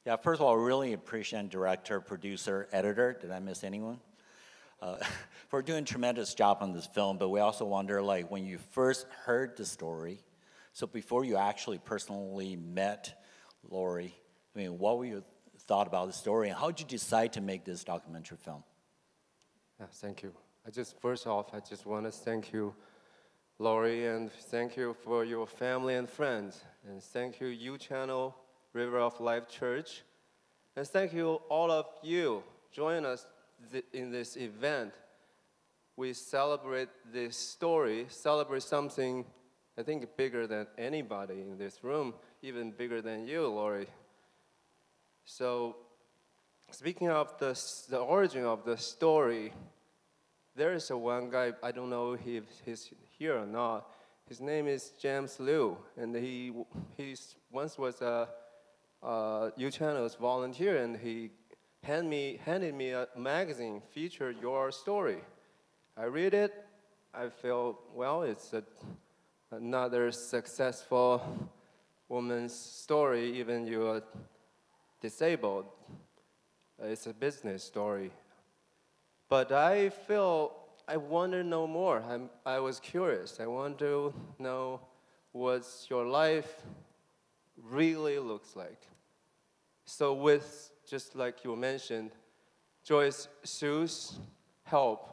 Yeah, first of all, I really appreciate director, producer, editor. Did I miss anyone? For doing a tremendous job on this film, but we also wonder, like, when you first heard the story, so before you actually personally met Laure, I mean, what were your thoughts about the story, and how did you decide to make this documentary film? Yeah, thank you. First off, I just want to thank you, Laure, and thank you for your family and friends, and thank you, U-Channel, River of Life Church, and thank you, all of you, join us in this event. We celebrate this story, celebrate something, I think, bigger than anybody in this room, even bigger than you, Laure. So, speaking of the origin of the story, there is one guy, I don't know if he's here or not. His name is James Liu, and he once was a U-Channel's volunteer, and he handed me a magazine featured your story. I read it. I feel, well, it's another successful woman's story, even you're disabled. It's a business story. But I want to know more. I was curious. I want to know what your life really looks like. So with, just like you mentioned, Joyce Sue's help,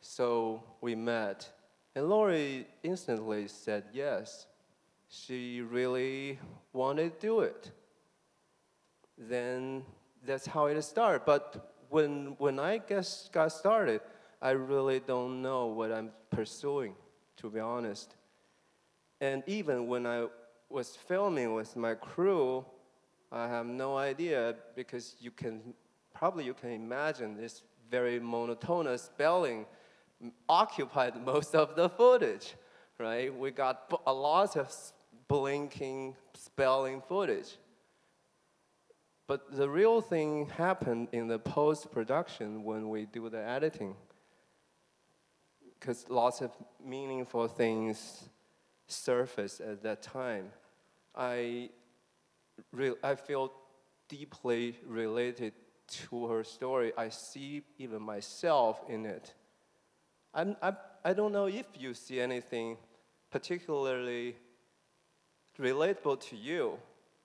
so we met. And Laure instantly said yes. She really wanted to do it. Then that's how it started. But when I got started, I really don't know what I'm pursuing, to be honest. And even when I was filming with my crew, I have no idea, because you can imagine this very monotonous spelling occupied most of the footage, right? We got a lot of blinking spelling footage. But the real thing happened in the post-production when we do the editing, because lots of meaningful things surface at that time. I feel deeply related to her story. I see even myself in it. I don't know if you see anything particularly relatable to you.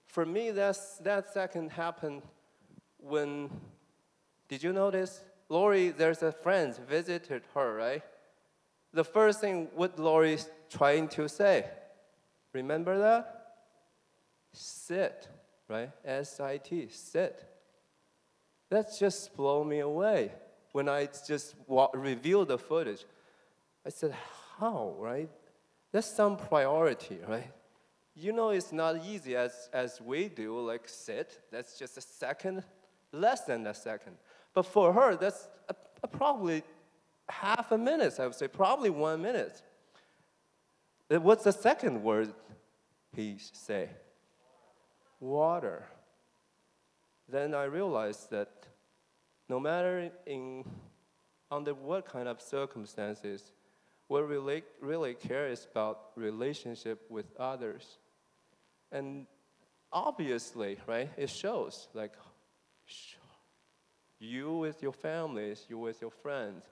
For me, that second happened when, did you notice? Laure, there's a friend visited her, right? The first thing what Laure is trying to say, remember that? Sit, right? S-I-T, sit. That just blew me away. When I just reviewed the footage, I said, how, right? That's some priority, right? You know, it's not easy as we do, like sit. That's just a second, less than a second. But for her, that's probably half a minute, I would say, probably 1 minute. What's the second word he say? Water. Then I realized that no matter under what kind of circumstances, what we really care is about relationship with others. And obviously, right, it shows, like, you with your families, you with your friends,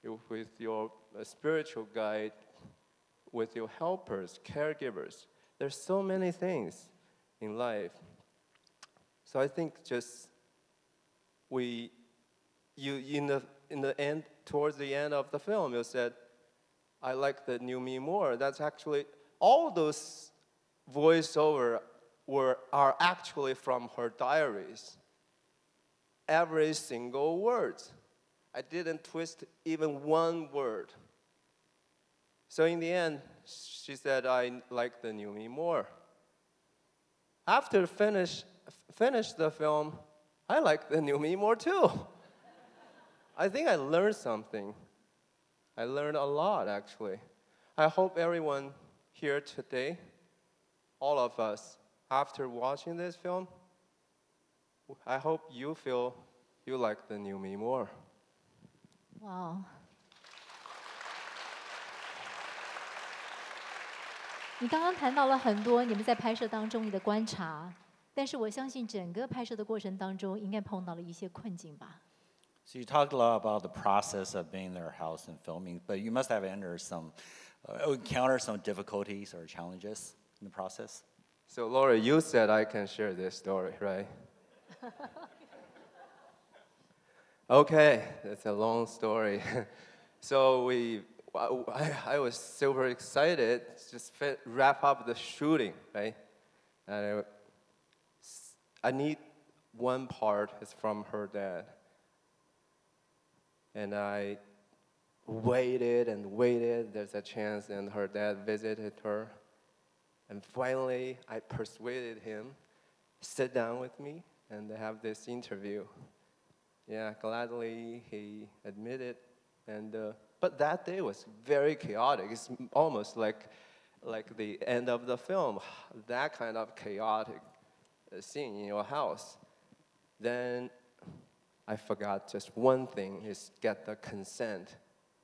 you with your spiritual guide, with your helpers, caregivers. There's so many things in life. So I think just in the end, towards the end of the film, you said, I like the new me more. That's actually, all those voiceover are actually from her diaries. Every single word. I didn't twist even one word. So in the end, she said, I like the new me more. After finish the film, I like the new me more too. I think I learned something. I learned a lot, actually. I hope everyone here today, all of us, after watching this film, I hope you feel you like the new me more. Wow. 你刚刚谈到了很多你们在拍摄当中你的观察，但是我相信整个拍摄的过程当中，应该碰到了一些困境吧。So you talked a lot about the process of being in their house and filming, but you must have encountered some difficulties or challenges in the process. So Laure, you said I can share this story, right? Okay, that's a long story. So I was super excited to just wrap up the shooting, right? And I need one part is from her dad. And I waited and waited. There's a chance, and her dad visited her. And finally, I persuaded him, sit down with me, and have this interview. Yeah, gladly he admitted. But that day was very chaotic. It's almost like the end of the film, that kind of chaotic scene in your house. Then I forgot just one thing, is get the consent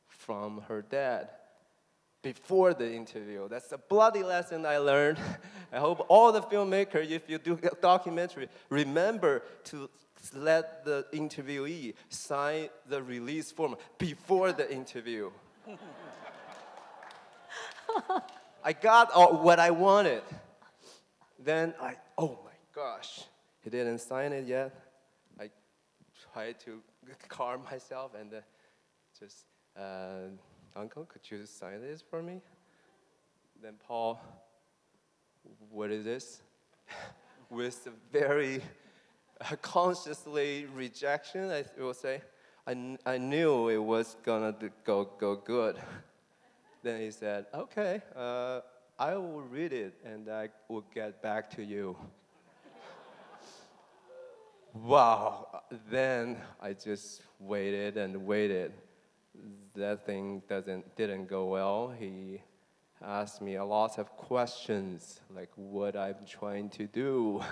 from her dad before the interview. That's a bloody lesson I learned. I hope all the filmmakers, if you do a documentary, remember to let the interviewee sign the release form before the interview. I got what I wanted. Then oh my gosh, he didn't sign it yet. I tried to calm myself and just, Uncle, could you sign this for me? Then Paul, what is this? With a very consciously rejection, I will say, I knew it was gonna go good. Then he said, okay, I will read it and I will get back to you. Wow, then I just waited and waited. That thing didn't go well. He asked me a lot of questions, like what I'm trying to do.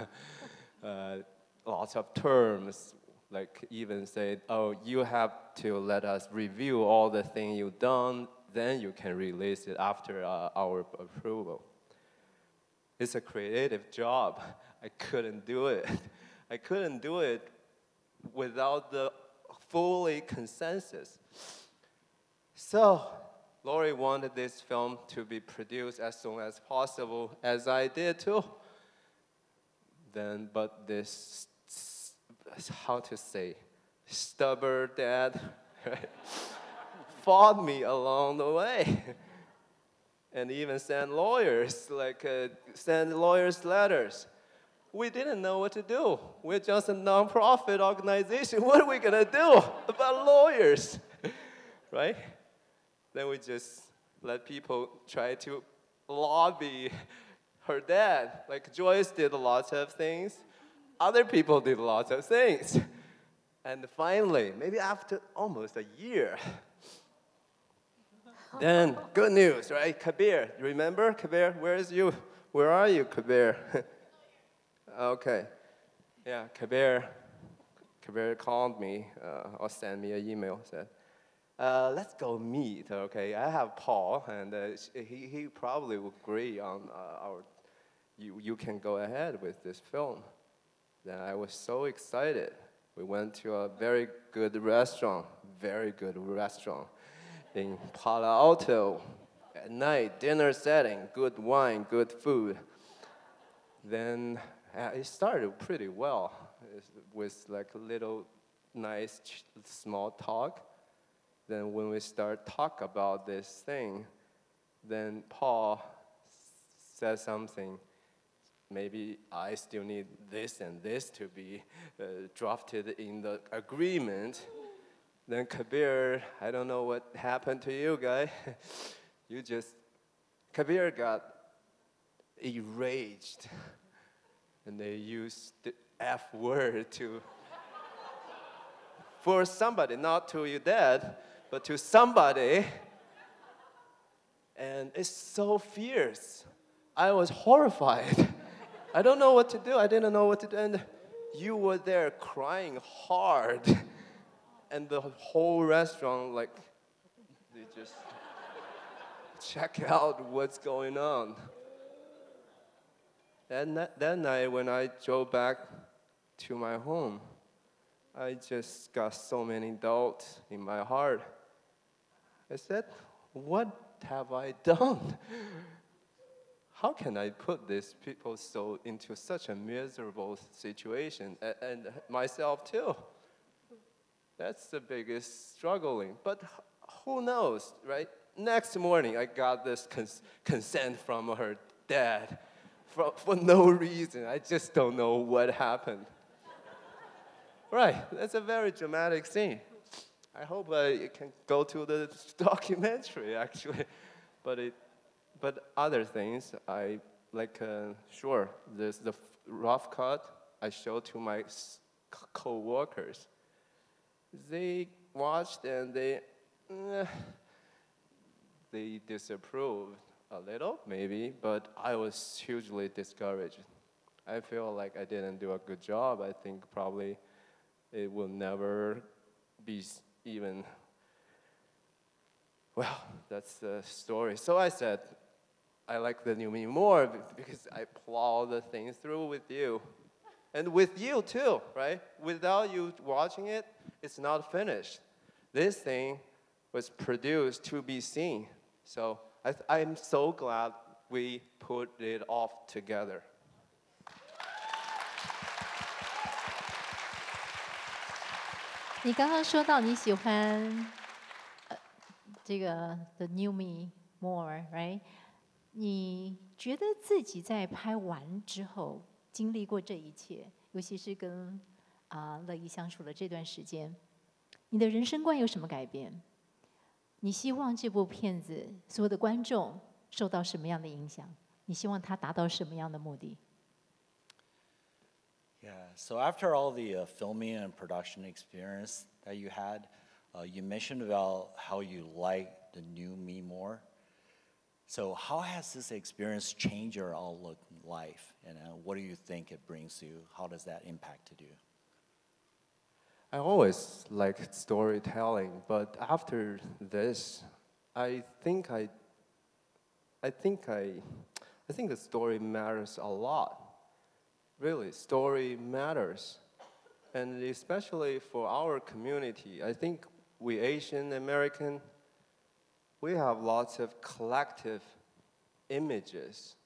Lots of terms, like even said, oh, you have to let us review all the things you've done, then you can release it after our approval. It's a creative job. I couldn't do it. I couldn't do it without the fully consensus. So, Laure wanted this film to be produced as soon as possible, as I did too. But this, how to say, stubborn dad, right, fought me along the way. And even sent lawyers letters. We didn't know what to do. We're just a nonprofit organization. What are we gonna do about lawyers, right? Then we just let people try to lobby her dad. Like Joyce did lots of things. Other people did lots of things. And finally, maybe after almost a year, then good news, right? Kabir, remember Kabir? Where are you, Kabir? Okay. Yeah, Kabir called me or sent me an email, said, let's go meet, okay? I have Paul, and he probably will agree on you can go ahead with this film. Then I was so excited. We went to a very good restaurant in Palo Alto. At night, dinner setting, good wine, good food. Then it started pretty well with like a little nice small talk. Then when we start talk about this thing, then Paul said something. Maybe I still need this and this to be drafted in the agreement. Then Kabir, I don't know what happened to you, guy. Kabir got enraged. And they used the F word for somebody, not to your dad, but to somebody. And it's so fierce. I was horrified. I don't know what to do. I didn't know what to do. And you were there crying hard. And the whole restaurant, like, they just check out what's going on. And that night, when I drove back to my home, I just got so many doubts in my heart. I said, what have I done? How can I put these people into such a miserable situation, and myself too? That's the biggest struggling. But who knows, right? Next morning, I got this consent from her dad for no reason. I just don't know what happened. Right, that's a very dramatic scene. I hope it can go to the documentary, actually. But other things, I sure, there's the rough cut I showed to my co-workers. They watched and they disapproved a little, maybe, but I was hugely discouraged. I feel like I didn't do a good job. I think probably it will never be even, well, that's the story. So I said, I like the new me more because I plow the thing through with you. And with you too, right? Without you watching it, it's not finished. This thing was produced to be seen. So I'm so glad we put it all together. 你刚刚说到你喜欢这个 The New Me More, right? 你觉得自己在拍完之后经历过这一切，尤其是跟乐怡相处的这段时间，你的人生观有什么改变？你希望这部片子所有的观众受到什么样的影响？你希望它达到什么样的目的？ Yeah, so after all the filming and production experience that you had, you mentioned about how you like the new me more. So how has this experience changed your outlook in life? And what do you think it brings you? How does that impact you? I always liked storytelling, but after this, I think the story matters a lot. Really, story matters. And especially for our community, I think we Asian American, we have lots of collective images.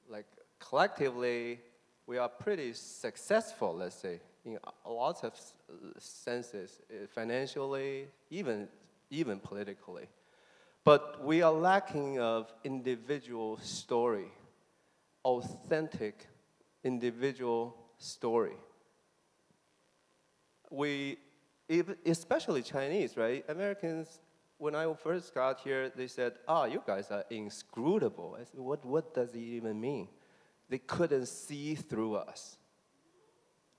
Like collectively, we are pretty successful, let's say, in a lot of senses, financially, even politically. But we are lacking of individual story, authentic individual story. We, especially Chinese, right? Americans, when I first got here, they said, you guys are inscrutable. I said, what does it even mean? They couldn't see through us,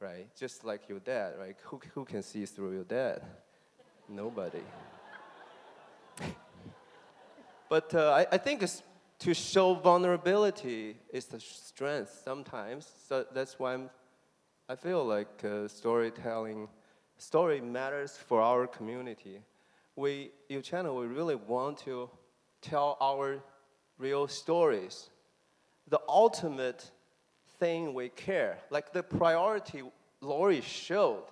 right? Just like your dad, right? Who can see through your dad? Nobody. But I think it's to show vulnerability is the strength sometimes. So that's why I feel like story matters for our community. Your channel, we really want to tell our real stories. The ultimate thing we care, like the priority Laure showed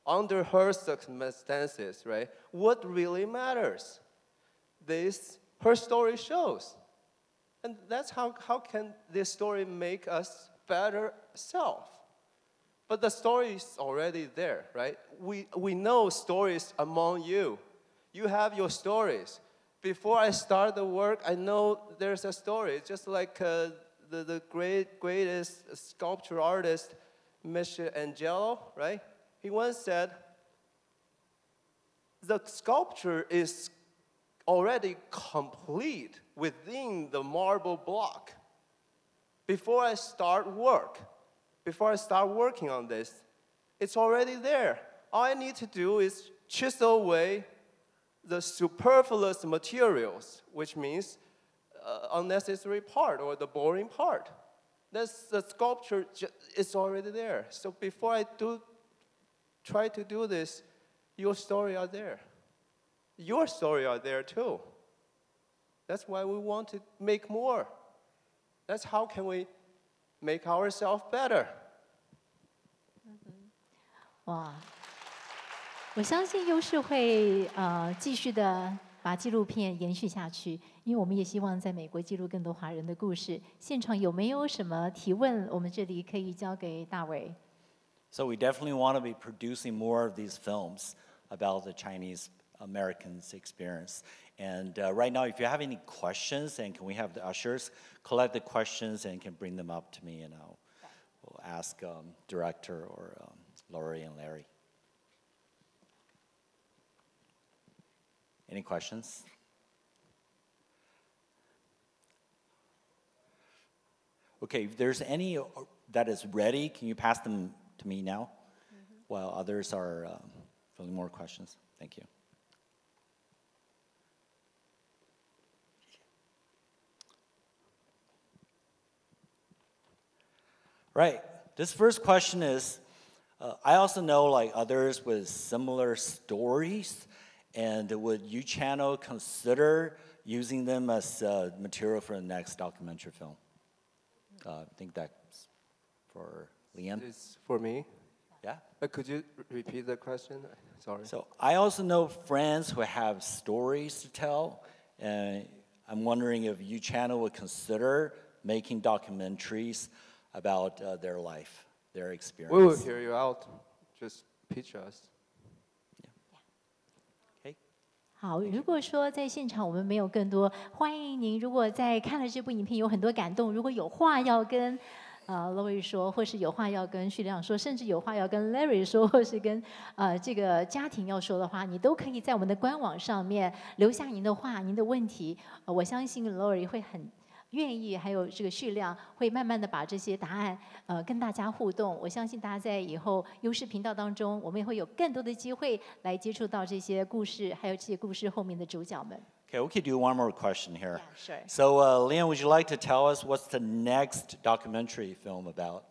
under her circumstances, right? What really matters? Her story shows. And that's how can this story make us better self? But the story is already there, right? We know stories among you. You have your stories. Before I start the work, I know there's a story. Just like the greatest sculpture artist, Michelangelo, right? He once said, the sculpture is already complete within the marble block. Before I start working on this, it's already there. All I need to do is chisel away the superfluous materials, which means unnecessary part or the boring part. That's the sculpture, it's already there. So before I try to do this, your story are there. Your story are there too. That's why we want to make more. That's how can we make ourselves better. 哇，我相信优视会继续的把纪录片延续下去，因为我们也希望在美国记录更多华人的故事。现场有没有什么提问？我们这里可以交给大伟。So we definitely want to be producing more of these films about the Chinese Americans' experience. And right now, if you have any questions, and can we have the ushers collect the questions and can bring them up to me, and we'll ask director or Laure and Larry. Any questions? Okay, if there's any that is ready, can you pass them to me now? While others are filling more questions. Thank you. Right. This first question is, I also know like others with similar stories, and would YouChannel consider using them as material for the next documentary film? I think that's for Liam. It's for me. Yeah. Could you repeat the question? Sorry. So I also know friends who have stories to tell, and I'm wondering if YouChannel would consider making documentaries about their life, their experience. We will hear you out. Just pitch us. Okay. 好，如果说在现场我们没有更多，欢迎您。如果在看了这部影片有很多感动，如果有话要跟Laure 说，或是有话要跟旭亮说，甚至有话要跟 Larry 说，或是跟这个家庭要说的话，你都可以在我们的官网上面留下您的话、您的问题。我相信 Laure 会很愿意，还有这个旭亮会慢慢的把这些答案跟大家互动。我相信大家在以后优视频道当中，我们也会有更多的机会来接触到这些故事，还有这些故事后面的主角们。Okay, we could do one more question here. Yeah, sure. So, Liam, would you like to tell us what's the next documentary film about?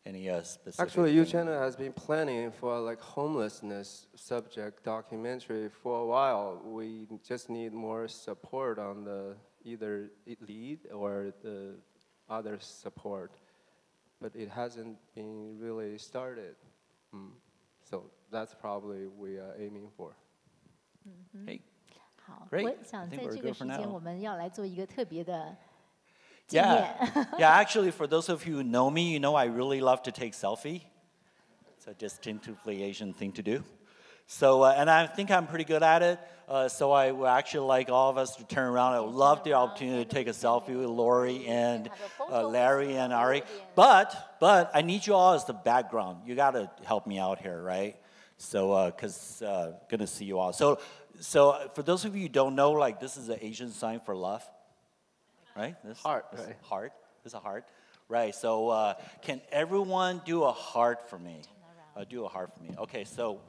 Any specific? Actually, YouChannel has been planning for like homelessness subject documentary for a while. We just need more support on the either lead or the other support, but it hasn't been really started. So that's probably we are aiming for. Hey. 好， Great. 我想在这个时间，我们要来做一个特别的纪 Yeah, 念。yeah. Actually, for those of you who know me, you know I really love to take selfie. It's a distinctively Asian thing to do. So, and I think I'm pretty good at it. So I would actually like all of us to turn around. I would love the opportunity to take a selfie with Laure and Larry and Ari. But I need you all as the background. You got to help me out here, right? So, because gonna see you all. So for those of you who don't know, like this is an Asian sign for love, right? This Heart, this right. Heart. This is a heart, right? So can everyone do a heart for me? Do a heart for me. Okay, so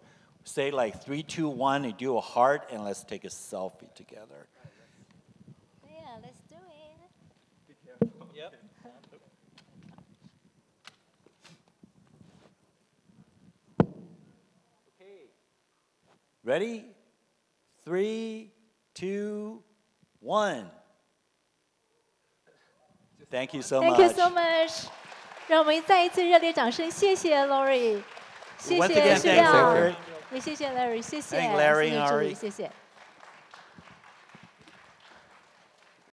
say like 3, 2, 1, and do a heart, and let's take a selfie together. Yeah, let's do it. Be careful. Yep. Okay. Ready? 3, 2, 1. Thank you so much. Thank you so much. 让我们再一次热烈掌声，谢谢 Laure， 谢 Once 谢 again, 旭 thanks, 亮 Larry. 也谢谢 Larry， 谢谢 Thank Larry 谢谢 and 助 Ari. 理，谢谢。